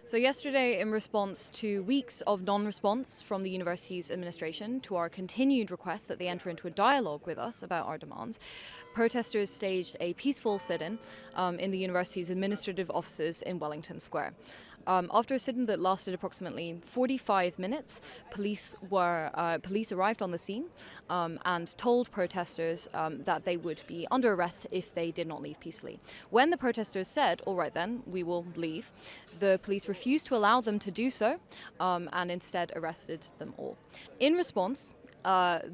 So yesterday, in response to weeks of non-response from the university's administration to our continued request that they enter into a dialogue with us about our demands, protesters staged a peaceful sit-in in the university's administrative offices in Wellington Square. After a sit-in that lasted approximately 45 minutes, police arrived on the scene and told protesters that they would be under arrest if they did not leave peacefully. When the protesters said, "All right then, we will leave," the police refused to allow them to do so and instead arrested them all. In response,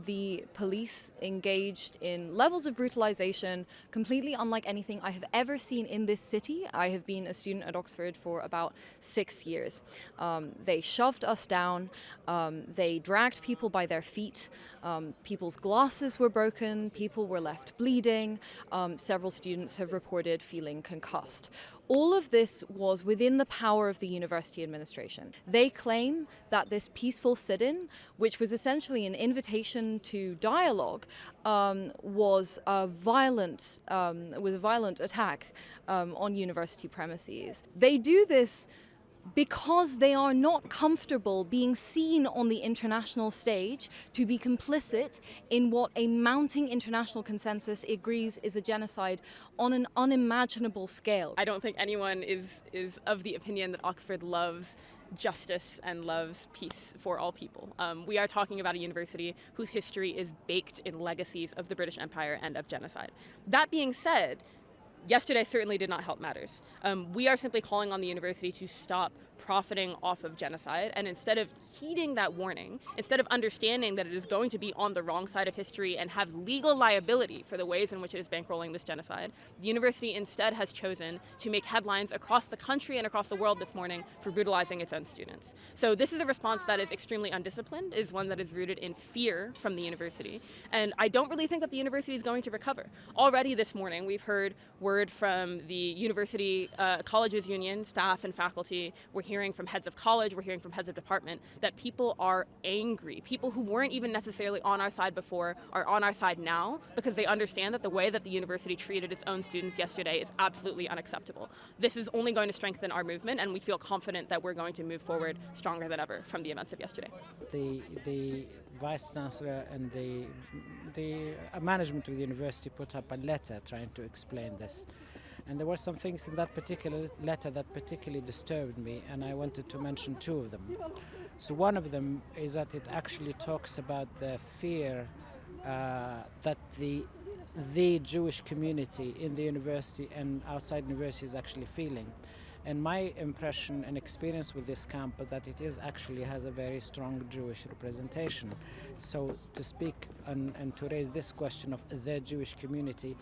the police engaged in levels of brutalisation completely unlike anything I have ever seen in this city. I have been a student at Oxford for about 6 years. They shoved us down, they dragged people by their feet, people's glasses were broken, people were left bleeding, several students have reported feeling concussed. All of this was within the power of the university administration. They claim that this peaceful sit-in, which was essentially an invitation to dialogue, was a violent attack on university premises. They do this because they are not comfortable being seen on the international stage to be complicit in what a mounting international consensus agrees is a genocide on an unimaginable scale. I don't think anyone is of the opinion that Oxford loves justice and loves peace for all people. We are talking about a university whose history is baked in legacies of the British Empire and of genocide. That being said, yesterday certainly did not help matters. We are simply calling on the university to stop profiting off of genocide, and instead of heeding that warning, instead of understanding that it is going to be on the wrong side of history and have legal liability for the ways in which it is bankrolling this genocide, the university instead has chosen to make headlines across the country and across the world this morning for brutalizing its own students. So this is a response that is extremely undisciplined, is one that is rooted in fear from the university, and I don't really think that the university is going to recover. Already this morning we've heard word from the university colleges union, staff and faculty. We're hearing from heads of college, we're hearing from heads of department that people are angry. People who weren't even necessarily on our side before are on our side now because they understand that the way that the university treated its own students yesterday is absolutely unacceptable. This is only going to strengthen our movement, and we feel confident that we're going to move forward stronger than ever from the events of yesterday. The Vice Chancellor and the management of the university put up a letter trying to explain this. And there were some things in that particular letter that particularly disturbed me, and I wanted to mention two of them. So one of them is that it actually talks about the fear that the Jewish community in the university and outside university is actually feeling. And my impression and experience with this camp is that it has a very strong Jewish representation. So to speak and to raise this question of the Jewish community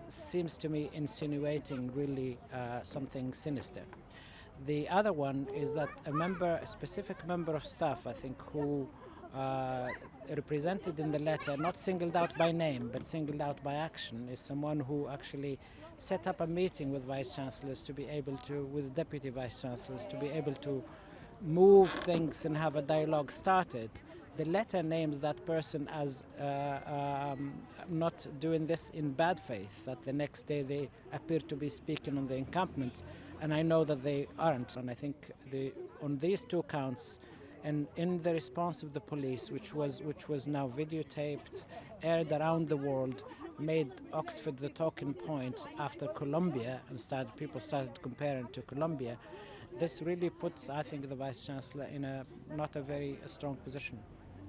seems to me insinuating really something sinister. The other one is that a specific member of staff, I think, who represented in the letter, not singled out by name, but singled out by action, is someone who actually set up a meeting with vice chancellors with deputy vice chancellors to be able to move things and have a dialogue started. The letter names that person as not doing this in bad faith, that the next day they appear to be speaking on the encampment, and I know that they aren't. And I think on these two counts, and in the response of the police, which was now videotaped, aired around the world, made Oxford the talking point after Columbia, and people started comparing to Columbia. This really puts, I think, the Vice Chancellor in not a very strong position.